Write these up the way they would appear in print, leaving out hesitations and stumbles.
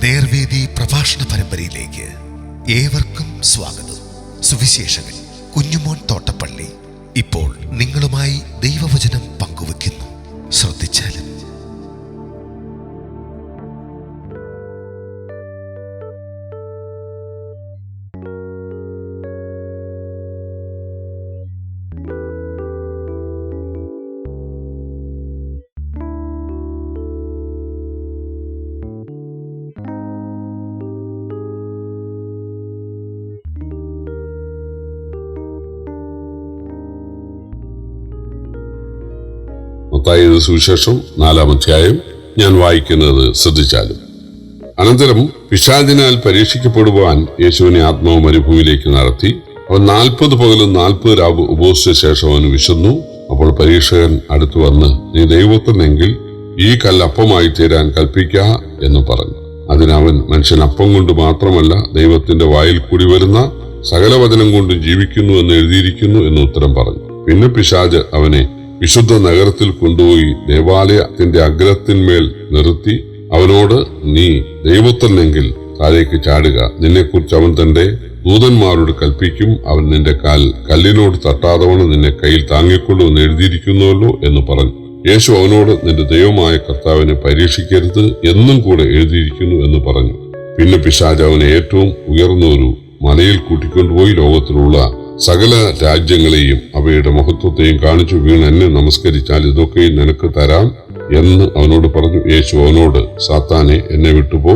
നേർവേദി പ്രഭാഷണ പരമ്പരയിലേക്ക് ഏവർക്കും സ്വാഗതം. സുവിശേഷകൻ കുഞ്ഞുമോൻ തോട്ടപ്പള്ളി ഇപ്പോൾ നിങ്ങളുമായി ദൈവവചനം പങ്കുവെക്കുന്നു. ശ്രദ്ധിച്ചാലും. മത്തായിയുടെ സുവിശേഷം 4-ാം അധ്യായം. ഞാൻ വായിക്കുന്നത് ശ്രദ്ധിച്ചാലും. അനന്തരം പിശാചിനാൽ പരീക്ഷിക്കപ്പെടുവാൻ യേശുവിനെ ആത്മാവ് മരുഭൂമിയിലേക്ക് നടത്തി. അവൻ 40 പകലും 40 രാവ് ഉപവസിച്ച ശേഷം അവന് വിശന്നു. അപ്പോൾ പരീക്ഷകൻ അടുത്തു വന്ന്, നീ ദൈവപുത്രനെങ്കിൽ ഈ കല്ലപ്പമായി തീരാൻ കൽപ്പിക്ക എന്ന് പറഞ്ഞു. അതിനവൻ, മനുഷ്യൻ അപ്പം കൊണ്ട് മാത്രമല്ല ദൈവത്തിന്റെ വായിൽ കൂടി വരുന്ന സകല വചനം കൊണ്ടും ജീവിക്കുന്നു എന്ന് എഴുതിയിരിക്കുന്നു എന്ന് ഉത്തരം പറഞ്ഞു. പിന്നെ പിശാച് അവനെ വിശുദ്ധ നഗരത്തിൽ കൊണ്ടുപോയി ദേവാലയത്തിന്റെ അഗ്രത്തിന്മേൽ നിർത്തി അവനോട്, നീ ദൈവപുത്രനെങ്കിൽ താഴേക്ക് ചാടുക, നിന്നെക്കുറിച്ച് അവൻ തന്റെ ദൂതന്മാരോട് കൽപ്പിക്കും, അവൻ നിന്റെ കാൽ കല്ലിനോട് തട്ടാതവണ്ണം നിന്നെ കയ്യിൽ താങ്ങിക്കൊള്ളുമെന്ന് എഴുതിയിരിക്കുന്നുവല്ലോ എന്ന് പറഞ്ഞു. യേശു അവനോട്, നിന്റെ ദൈവമായ കർത്താവിനെ പരീക്ഷിക്കരുത് എന്നും കൂടെ എഴുതിയിരിക്കുന്നു എന്ന് പറഞ്ഞു. പിന്നെ പിശാച് അവനെ ഏറ്റവും ഉയർന്ന ഒരു മലയിൽ കൂട്ടിക്കൊണ്ടുപോയി ലോകത്തിലുള്ള സകല രാജ്യങ്ങളെയും അവയുടെ മഹത്വത്തെയും കാണിച്ചു, വീണ് എന്നെ നമസ്കരിച്ചാൽ ഇതൊക്കെയും നിനക്ക് തരാം എന്ന് അവനോട് പറഞ്ഞു. യേശു അവനോട്, സാത്താനെ, എന്നെ വിട്ടുപോ,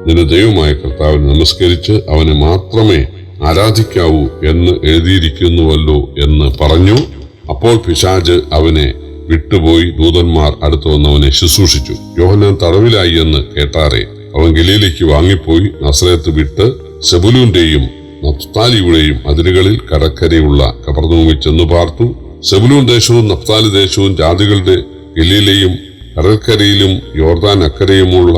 നിന്റെ ദൈവമായ കർത്താവിനെ നമസ്കരിച്ച് അവനെ മാത്രമേ ആരാധിക്കാവൂ എന്ന് എഴുതിയിരിക്കുന്നുവല്ലോ എന്ന് പറഞ്ഞു. അപ്പോൾ പിശാച് അവനെ വിട്ടുപോയി ദൂതന്മാർ അടുത്തു വന്നവനെ ശുശ്രൂഷിച്ചു. യോഹന്നാൻ തടവിലായി എന്ന് കേട്ടാറെ അവൻ ഗലീലയ്ക്ക് വാങ്ങിപ്പോയി നസറേത്ത് വിട്ട് സെബുലൂന്റെയും നഫ്താലിയുടെയും അതിരുകളിൽ കടക്കരയുള്ള കപർന്നൂമിൽ ചെന്നു പാർത്തു. സെബുലൂൻ ദേശവും നഫ്താലി ദേശവും ജാതികളുടെ ഗലീലയും കടൽക്കരയിലും യോർദാൻ അക്കരയുമുള്ള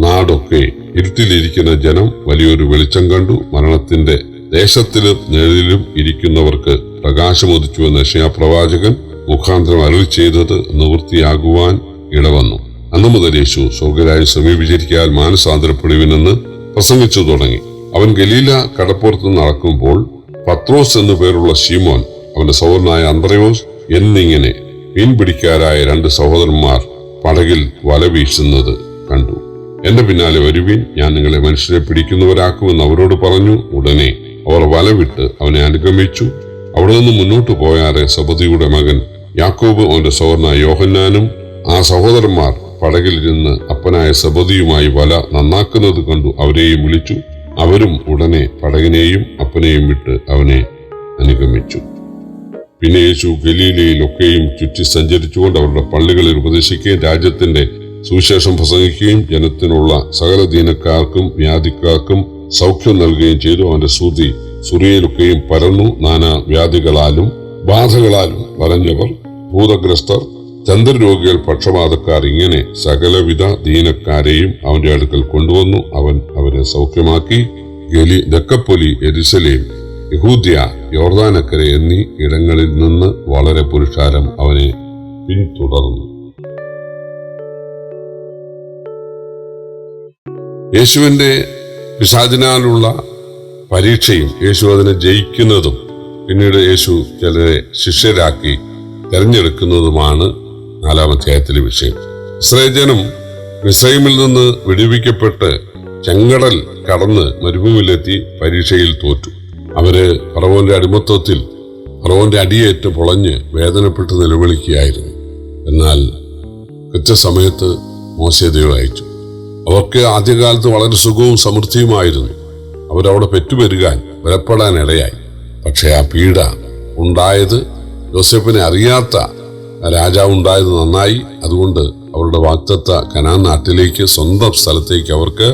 നാടൊക്കെ ഇരുട്ടിലിരിക്കുന്ന ജനം വലിയൊരു വെളിച്ചം കണ്ടു. മരണത്തിന്റെ ദേശത്തിലും നിഴലിലും ഇരിക്കുന്നവർക്ക് പ്രകാശമുദിച്ചുവെന്ന് യെശയ്യാ പ്രവാചകൻ മുഖാന്തരം അരുളി ചെയ്തത് നിവൃത്തിയാകുവാൻ ഇടവന്നു. അന്നു മുതൽ യേശു സ്വർഗ്ഗരാജ്യം സമീപിച്ചിരിക്കാൻ മാനസാന്തരപ്പെടുവിനെന്ന് പ്രസംഗിച്ചു തുടങ്ങി. അവൻ ഗലീല കടപ്പുറത്ത് നടക്കുമ്പോൾ പത്രോസ് എന്നു പേരുള്ള ശീമോൻ, അവന്റെ സഹോദരനായ അന്ത്രയോസ് എന്നിങ്ങനെ മീൻപിടിക്കാരായ 2 സഹോദരന്മാർ പടകിൽ വല വീശുന്നത് കണ്ടു. എന്റെ പിന്നാലെ വരുവീൻ, ഞാൻ നിങ്ങളെ മനുഷ്യരെ പിടിക്കുന്നവരാക്കുമെന്ന് അവരോട് പറഞ്ഞു. ഉടനെ അവർ വല വിട്ട് അവനെ അനുഗമിച്ചു. അവിടെ നിന്ന് മുന്നോട്ട് പോയാറെ സബദിയുടെ മകൻ യാക്കോബ് അവന്റെ സഹോദരനായ യോഹന്നാനും ആ സഹോദരന്മാർ പടകിലിരുന്ന് അപ്പനായ സബദിയുമായി വല നന്നാക്കുന്നത് കണ്ടു അവരെയും വിളിച്ചു. അവരും ഉടനെ പടകിനെയും അപ്പനെയും വിട്ട് അവനെ അനുഗമിച്ചു. പിന്നെ യേശു ഗലീലയിലൊക്കെയും ചുറ്റി സഞ്ചരിച്ചുകൊണ്ട് അവരുടെ പള്ളികളിൽ ഉപദേശിക്കുകയും രാജ്യത്തിന്റെ സുവിശേഷം പ്രസംഗിക്കുകയും ജനത്തിനുള്ള സകല ദീനക്കാർക്കും വ്യാധിക്കാർക്കും സൗഖ്യം നൽകുകയും ചെയ്തു. അവന്റെ ശ്രുതി സുറിയയിലൊക്കെയും പരന്നു. നാനാ വ്യാധികളാലും ബാധകളാലും വലഞ്ഞവർ, ഭൂതഗ്രസ്തർ, ചന്ദ്രരോഗികൾ, പക്ഷപാതക്കാർ, ഇങ്ങനെ സകലവിധ ദീനക്കാരെയും അവന്റെ അടുക്കൽ കൊണ്ടുവന്നു. അവൻ അവരെ സൗഖ്യമാക്കി. ദക്കപ്പൊലി, യെരുശലേം, യഹൂദ്യ, യോർദാനക്കര എന്നീ ഇടങ്ങളിൽ നിന്ന് വളരെ പുരുഷാരം അവനെ പിന്തുടർന്നു. യേശുവിന്റെ പിശാചിനാലുള്ള പരീക്ഷയും യേശു അതിനെ ജയിക്കുന്നതും പിന്നീട് യേശു ചിലരെ ശിഷ്യരാക്കി തെരഞ്ഞെടുക്കുന്നതുമാണ് 4-ാം അധ്യായത്തിലെ വിഷയം. ഇസ്രായേൽ ജനം മിസ്രൈമിൽ നിന്ന് വിടുവിക്കപ്പെട്ട് ചെങ്കടൽ കടന്ന് മരുഭൂമിയിലെത്തി പരീക്ഷയിൽ തോറ്റു. അവര് ഫറവോന്റെ അടിമത്വത്തിൽ ഫറവോന്റെ അടിയേറ്റ് പൊളഞ്ഞ് വേദനപ്പെട്ട് നിലവിളിക്കുകയായിരുന്നു. എന്നാൽ കൃത്യസമയത്ത് മോശെ ദൈവം അയച്ചു. അവർക്ക് ആദ്യകാലത്ത് വളരെ സുഖവും സമൃദ്ധിയുമായിരുന്നു. അവരവിടെ പെറ്റുപെരുകാൻ ബലപ്പെടാൻ ഇടയായി. പക്ഷെ ആ പീഡ ഉണ്ടായത് യോസേഫിനെ അറിയാത്ത രാജാവ് ഉണ്ടായത് നന്നായി. അതുകൊണ്ട് അവരുടെ വാഗ്ദത്ത കനാൻ നാട്ടിലേക്ക്, സ്വന്തം സ്ഥലത്തേക്ക് അവർക്ക്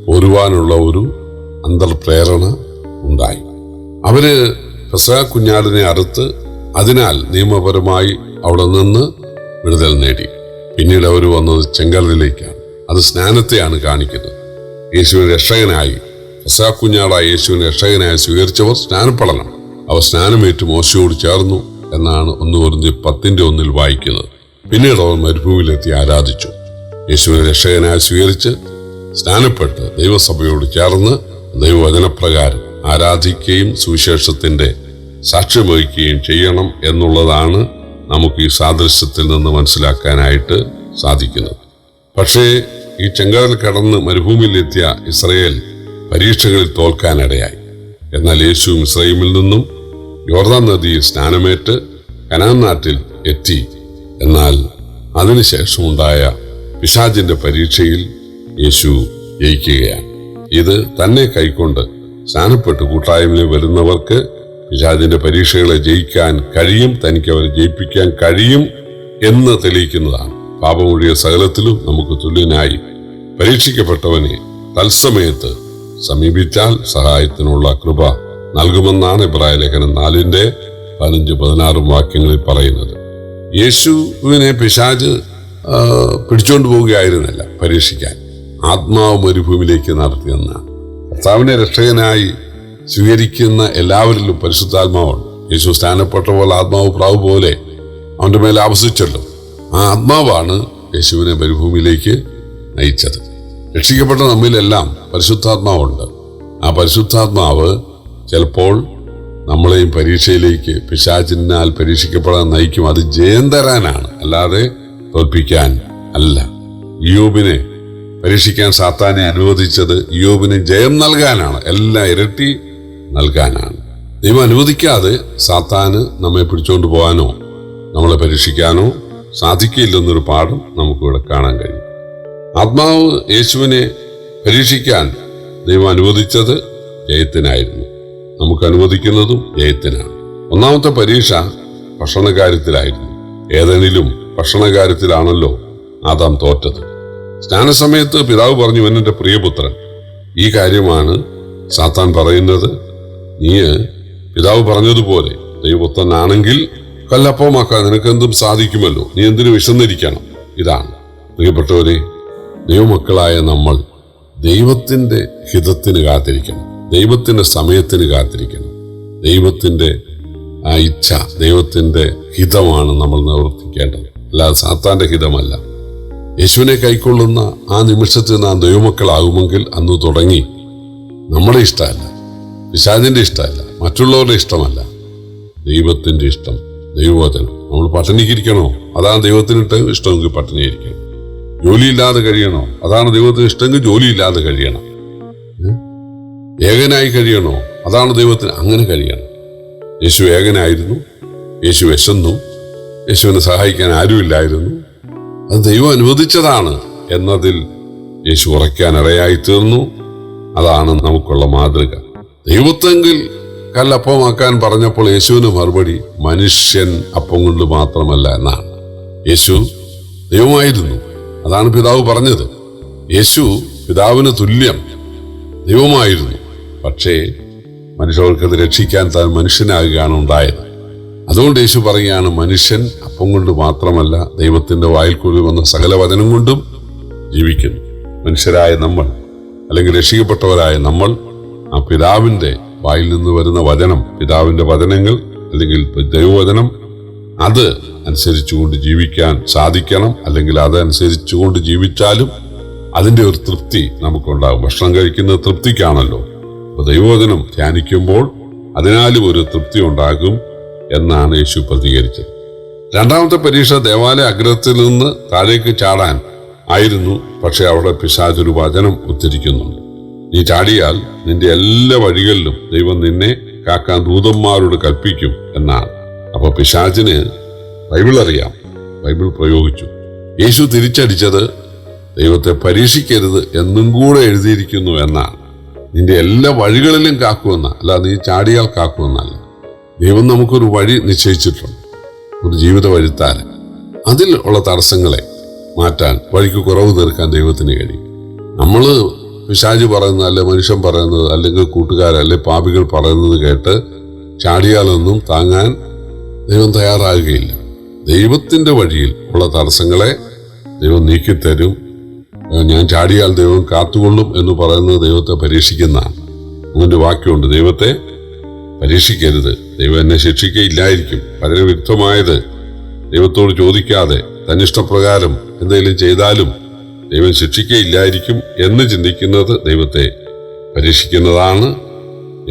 പോരുവാനുള്ള ഒരു അന്തർപ്രേരണ ഉണ്ടായി. അവര് പെസഹ കുഞ്ഞാടിനെ അറുത്ത് അതിനാൽ നിയമപരമായി അവിടെ നിന്ന് വിടുതൽ നേടി. പിന്നീട് അവർ വന്നത് ചെങ്കടലിലേക്കാണ്. അത് സ്നാനത്തെയാണ് കാണിക്കുന്നത്. യേശുവിനെ രക്ഷകനായി, പെസഹ കുഞ്ഞാടായി യേശുവിനെ രക്ഷകനായി സ്വീകരിച്ചവർ സ്നാനപ്പെടണം. അവർ സ്നാനമേറ്റ് മോശയോട് ചേർന്നു എന്നാണ് 1 കൊരിന്ത്യർ 10:1 വായിക്കുന്നത്. പിന്നീട് അവർ മരുഭൂമിയിലെത്തി ആരാധിച്ചു. യേശുവിനെ രക്ഷകനായി സ്വീകരിച്ച് സ്നാനപ്പെട്ട് ദൈവസഭയോട് ചേർന്ന് ദൈവവചനപ്രകാരം ആരാധിക്കുകയും സുവിശേഷത്തിന്റെ സാക്ഷ്യം വഹിക്കുകയും ചെയ്യണം എന്നുള്ളതാണ് നമുക്ക് ഈ സാദൃശ്യത്തിൽ നിന്ന് മനസ്സിലാക്കാനായിട്ട് സാധിക്കുന്നത്. പക്ഷേ ഈ ചെങ്കടൽ കടന്ന് മരുഭൂമിയിലെത്തിയ ഇസ്രായേൽ പരീക്ഷകളിൽ തോൽക്കാനിടയായി. എന്നാൽ യേശു മിസ്രയീമിൽ നിന്നും യോർദാൻ നദിയിൽ സ്നാനമേറ്റ് കനാൻ നാട്ടിൽ എത്തി. എന്നാൽ അതിനുശേഷമുണ്ടായ പിശാചിന്റെ പരീക്ഷയിൽ യേശു ജയിക്കുകയാണ്. ഇത് തന്നെ കൈക്കൊണ്ട് സ്നാനപ്പെട്ട് കൂട്ടായ്മയിൽ വരുന്നവർക്ക് പിശാചിന്റെ പരീക്ഷകളെ ജയിക്കാൻ കഴിയും, തനിക്ക് അവരെ ജയിപ്പിക്കാൻ കഴിയും എന്ന് തെളിയിക്കുന്നതാണ്. പാപമൊഴിയ സകലത്തിലും നമുക്ക് തുല്യനായി പരീക്ഷിക്കപ്പെട്ടവനെ തത്സമയത്ത് സമീപിച്ചാൽ സഹായത്തിനുള്ള കൃപ നൽകുമെന്നാണ് ഇബ്രായ ലേഖനം 4:15-16 വാക്യങ്ങളിൽ പറയുന്നത്. യേശുവിനെ പിശാച് പിടിച്ചുകൊണ്ട് പോവുകയായിരുന്നില്ല പരീക്ഷിക്കാൻ, ആത്മാവ് മരുഭൂമിയിലേക്ക് നടത്തിയെന്നാണ്. കർത്താവിനെ രക്ഷകനായി സ്വീകരിക്കുന്ന എല്ലാവരിലും പരിശുദ്ധാത്മാവുണ്ട്. യേശു സ്ഥാനപ്പെട്ട പോലെ ആത്മാവ് പ്രാവ് പോലെ അവന്റെ മേലെ ആവസിച്ചല്ലോ. ആ ആത്മാവാണ് യേശുവിനെ മരുഭൂമിയിലേക്ക് നയിച്ചത്. രക്ഷിക്കപ്പെട്ട നമ്മിലെല്ലാം പരിശുദ്ധാത്മാവുണ്ട്. ആ പരിശുദ്ധാത്മാവ് ചിലപ്പോൾ നമ്മളെയും പരീക്ഷയിലേക്ക്, പിശാചിനാൽ പരീക്ഷിക്കപ്പെടാൻ നയിക്കും. അത് ജയം തരാനാണ്, അല്ലാതെ തോൽപ്പിക്കാൻ അല്ല. ഇയ്യോബിനെ പരീക്ഷിക്കാൻ സാത്താനെ അനുവദിച്ചത് ഇയ്യോബിന് ജയം നൽകാനാണ്, എല്ലാം ഇരട്ടി നൽകാനാണ്. ദൈവം അനുവദിക്കാതെ സാത്താന് നമ്മെ പിടിച്ചുകൊണ്ട് പോകാനോ നമ്മളെ പരീക്ഷിക്കാനോ സാധിക്കില്ലെന്നൊരു പാഠം നമുക്കിവിടെ കാണാൻ കഴിയും. ആത്മാവ് യേശുവിനെ പരീക്ഷിക്കാൻ ദൈവം അനുവദിച്ചത് ജയത്തിനായിരുന്നു. നമുക്ക് അനുവദിക്കുന്നതും ജയത്തിനാണ്. ഒന്നാമത്തെ പരീക്ഷ ഭക്ഷണകാര്യത്തിലായിരുന്നു. ഏതെങ്കിലും ഭക്ഷണകാര്യത്തിലാണല്ലോ ആദാം തോറ്റത്. സ്നാനസമയത്ത് പിതാവ് പറഞ്ഞു, ഇവൻ എൻ്റെ പ്രിയപുത്രൻ. ഈ കാര്യമാണ് സാത്താൻ പറയുന്നത്. നീ പിതാവ് പറഞ്ഞതുപോലെ ദൈവപുത്രനാണെങ്കിൽ കല്ലപ്പമാക്കാൻ നിനക്കെന്തും സാധിക്കുമല്ലോ, നീ എന്തിനു വിശന്നിരിക്കണം. ഇതാണ് പ്രിയപ്പെട്ടവരെ, ദൈവമക്കളായ നമ്മൾ ദൈവത്തിന്റെ ഹിതത്തിന് കാത്തിരിക്കണം, ദൈവത്തിന്റെ സമയത്തിന് കാത്തിരിക്കണം. ദൈവത്തിന്റെ ആ ഇച്ഛ, ദൈവത്തിന്റെ ഹിതമാണ് നമ്മൾ നിവർത്തിക്കേണ്ടത്, അല്ലാതെ സാത്താന്റെ ഹിതമല്ല. യേശുവിനെ കൈക്കൊള്ളുന്ന ആ നിമിഷത്തിൽ നാം ദൈവമക്കളാകുമെങ്കിൽ അന്ന് തുടങ്ങി നമ്മുടെ ഇഷ്ടമല്ല, പിശാചിന്റെ ഇഷ്ടമല്ല, മറ്റുള്ളവരുടെ ഇഷ്ടമല്ല, ദൈവത്തിന്റെ ഇഷ്ടം, ദൈവവചനം. നമ്മൾ പട്ടിണിക്കിരിക്കണോ? അതാണ് ദൈവത്തിന് ഇഷ്ടമെങ്കിൽ പട്ടിണിയിരിക്കണം. ജോലിയില്ലാതെ കഴിയണോ? അതാണ് ദൈവത്തിന് ഇഷ്ടമെങ്കിൽ ജോലിയില്ലാതെ കഴിയണം. ഏകനായി കഴിയണോ? അതാണ് ദൈവത്തിന്, അങ്ങനെ കഴിയണം. യേശു ഏകനായിരുന്നു, യേശു വിശന്നു, യേശുവിനെ സഹായിക്കാൻ ആരുമില്ലായിരുന്നു. അത് ദൈവം അനുവദിച്ചതാണ് എന്നതിൽ യേശു ഉറയ്ക്കാൻ ഇടയായി തീർന്നു. അതാണ് നമുക്കുള്ള മാതൃക. ദൈവത്തെങ്കിൽ കല്ലപ്പമാക്കാൻ പറഞ്ഞപ്പോൾ യേശുവിന് മറുപടി, മനുഷ്യൻ അപ്പം കൊണ്ട് മാത്രമല്ല എന്നാണ്. യേശു ദൈവമായിരുന്നു, അതാണ് പിതാവ് പറഞ്ഞത്. യേശു പിതാവിന് തുല്യം ദൈവമായിരുന്നു. പക്ഷേ മനുഷ്യർക്കത് രക്ഷിക്കാൻ താൻ മനുഷ്യനാകുകയാണ് ഉണ്ടായത്. അതുകൊണ്ട് യേശു പറയുകയാണ്, മനുഷ്യൻ അപ്പം കൊണ്ട് മാത്രമല്ല ദൈവത്തിന്റെ വായിൽ കൂടി വന്ന സകല വചനം കൊണ്ടും ജീവിക്കുന്നു. മനുഷ്യരായ നമ്മൾ, അല്ലെങ്കിൽ രക്ഷിക്കപ്പെട്ടവരായ നമ്മൾ, ആ പിതാവിന്റെ വായിൽ നിന്ന് വരുന്ന വചനം, പിതാവിന്റെ വചനങ്ങൾ അല്ലെങ്കിൽ ദൈവവചനം, അത് അനുസരിച്ചുകൊണ്ട് ജീവിക്കാൻ സാധിക്കണം. അല്ലെങ്കിൽ അതനുസരിച്ചുകൊണ്ട് ജീവിച്ചാലും അതിന്റെ ഒരു തൃപ്തി നമുക്കുണ്ടാകും. ഭക്ഷണം കഴിക്കുന്ന തൃപ്തിക്കാണല്ലോ. അപ്പൊ ദൈവവചനം ധ്യാനിക്കുമ്പോൾ അതിനാലും ഒരു തൃപ്തി ഉണ്ടാകും എന്നാണ് യേശു പ്രതികരിച്ചത്. രണ്ടാമത്തെ പരീക്ഷ ദേവാലയ അഗ്രഹത്തിൽ നിന്ന് താഴേക്ക് ചാടാൻ ആയിരുന്നു. പക്ഷെ അവിടെ പിശാചൊരു വചനം ഉദ്ധരിക്കുന്നുണ്ട്. നീ ചാടിയാൽ നിന്റെ എല്ലാ വഴികളിലും ദൈവം നിന്നെ കാക്കാൻ ദൂതന്മാരോട് കൽപ്പിക്കും എന്നാണ്. അപ്പൊ പിശാചിന് ബൈബിൾ അറിയാം, ബൈബിൾ പ്രയോഗിച്ചു. യേശു തിരിച്ചടിച്ചത് ദൈവത്തെ പരീക്ഷിക്കരുത് എന്നും കൂടെ എഴുതിയിരിക്കുന്നു എന്നാണ്. നിന്റെ എല്ലാ വഴികളിലും കാക്കുമെന്ന, അല്ല നീ ചാടിയാൽ കാക്കുമെന്നല്ല. ദൈവം നമുക്കൊരു വഴി നിശ്ചയിച്ചിട്ടുണ്ട്, ഒരു ജീവിത വഴിത്താരൻ. അതിൽ ഉള്ള തടസ്സങ്ങളെ മാറ്റാൻ, വഴിക്ക് കുറവ് തീർക്കാൻ ദൈവത്തിന് കഴിയും. നമ്മള് പിശാച് പറയുന്നത്, അല്ലെ മനുഷ്യൻ പറയുന്നത്, അല്ലെങ്കിൽ കൂട്ടുകാരല്ലെ പാപികൾ പറയുന്നത് കേട്ട് ചാടിയാലൊന്നും താങ്ങാൻ ദൈവം തയ്യാറാകുകയില്ല. ദൈവത്തിന്റെ വഴിയിൽ ഉള്ള തടസ്സങ്ങളെ ദൈവം നീക്കിത്തരും. ഞാൻ ചാടിയാൽ ദൈവം കാത്തുകൊള്ളും എന്ന് പറയുന്നത് ദൈവത്തെ പരീക്ഷിക്കുന്നതാണ്. അവന്റെ വാക്യമുണ്ട്, ദൈവത്തെ പരീക്ഷിക്കരുത്, ദൈവം എന്നെ ശിക്ഷിക്കയില്ലായിരിക്കും. പരന വിരുദ്ധമായത് ദൈവത്തോട് ചോദിക്കാതെ തന്നിഷ്ടപ്രകാരം എന്തെങ്കിലും ചെയ്താലും ദൈവം ശിക്ഷിക്കയില്ലായിരിക്കും എന്ന് ചിന്തിക്കുന്നത് ദൈവത്തെ പരീക്ഷിക്കുന്നതാണ്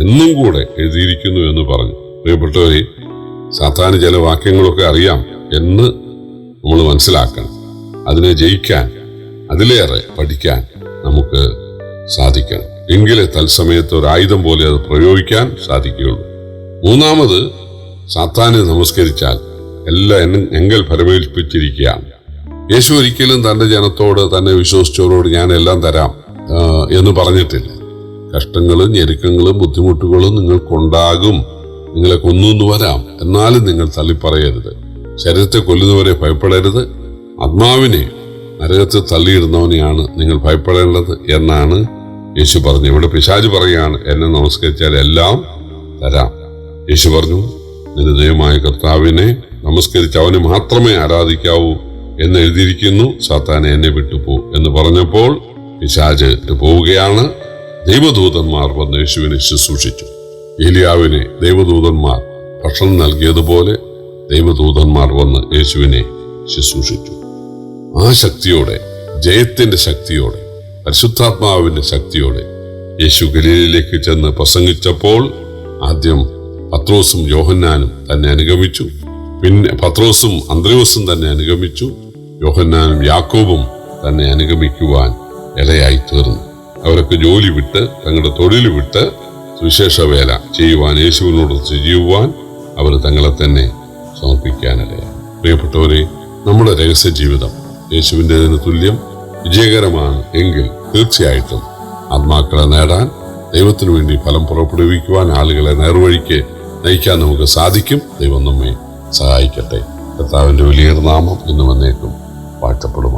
എന്നും കൂടെ എഴുതിയിരിക്കുന്നു എന്ന് പറഞ്ഞു. പ്രിയപ്പെട്ടവരെ, സാധാരണ ചില വാക്യങ്ങളൊക്കെ അറിയാം എന്ന് നമ്മൾ മനസ്സിലാക്കണം. അതിനെ ജയിക്കാൻ, അതിലേറെ പഠിക്കാൻ നമുക്ക് സാധിക്കണം. എങ്കിലേ തത്സമയത്ത് ഒരു ആയുധം പോലെ അത് പ്രയോഗിക്കാൻ സാധിക്കുകയുള്ളൂ. മൂന്നാമത്, സാത്താനെ നമസ്കരിച്ചാൽ എല്ലാം എങ്കൽ ഫലമേൽപ്പിച്ചിരിക്കുകയാണ്. യേശു ഒരിക്കലും തന്റെ ജനത്തോട്, തന്നെ വിശ്വസിച്ചവരോട് ഞാൻ എല്ലാം തരാം എന്ന് പറഞ്ഞിട്ടില്ല. കഷ്ടങ്ങളും ഞെരുക്കങ്ങളും ബുദ്ധിമുട്ടുകളും നിങ്ങൾക്കുണ്ടാകും, നിങ്ങളെ കൊന്നു വരാം, എന്നാലും നിങ്ങൾ തള്ളിപ്പറയരുത്. ശരീരത്തെ കൊല്ലുന്നവരെ ഭയപ്പെടരുത്, ആത്മാവിനെ നരകത്തിൽ തള്ളിയിടുന്നവനെയാണ് നിങ്ങൾ ഭയപ്പെടേണ്ടത് എന്നാണ് യേശു പറഞ്ഞു. ഇവിടെ പിശാച് പറയുകയാണ്, എന്നെ നമസ്കരിച്ചാൽ എല്ലാം തരാം. യേശു പറഞ്ഞു, നിന്റെ ദൈവമായ കർത്താവിനെ നമസ്കരിച്ച് അവനെ മാത്രമേ ആരാധിക്കാവൂ എന്ന് എഴുതിയിരിക്കുന്നു, സാത്താനെ എന്നെ വിട്ടുപോ എന്ന് പറഞ്ഞപ്പോൾ പിശാച് പോവുകയാണ്. ദൈവദൂതന്മാർ വന്ന് യേശുവിനെ ശുശ്രൂഷിച്ചു. ഏലിയാവിനെ ദൈവദൂതന്മാർ ഭക്ഷണം നൽകിയതുപോലെ ദൈവദൂതന്മാർ വന്ന് യേശുവിനെ ശുശ്രൂഷിച്ചു. ആ ശക്തിയോടെ, ജയത്തിന്റെ ശക്തിയോടെ, പരിശുദ്ധാത്മാവിന്റെ ശക്തിയോടെ യേശു ഗലീലയിലേക്ക് ചെന്ന് പ്രസംഗിച്ചപ്പോൾ ആദ്യം പത്രോസും യോഹന്നാനും തന്നെ അനുഗമിച്ചു. പിന്നെ പത്രോസും അന്ത്രയോസും തന്നെ അനുഗമിച്ചു. യോഹന്നാനും യാക്കോബും തന്നെ അനുഗമിക്കുവാൻ ഇടയായി തീർന്നു. അവരൊക്കെ ജോലി വിട്ട്, തങ്ങളുടെ തൊഴിൽ വിട്ട് സുവിശേഷ വേല ചെയ്യുവാൻ, യേശുവിനോട് ചെയ്യുവാൻ അവർ തങ്ങളെ തന്നെ സമർപ്പിക്കാനിടയായി. പ്രിയപ്പെട്ടവരെ, നമ്മുടെ രഹസ്യ ജീവിതം യേശുവിൻ്റെതിന് തുല്യം വിജയകരമാണ് എങ്കിൽ തീർച്ചയായിട്ടും ആത്മാക്കളെ നേടാൻ, ദൈവത്തിനു വേണ്ടി ഫലം പുറപ്പെടുവിക്കുവാൻ, ആളുകളെ നേർവഴിക്ക് നയിക്കാൻ നമുക്ക് സാധിക്കും. ദൈവം നമ്മെ സഹായിക്കട്ടെ. കർത്താവിന്റെ വലിയ നാമം ഇന്നും എന്നേക്കും വാഴ്ത്തപ്പെടും.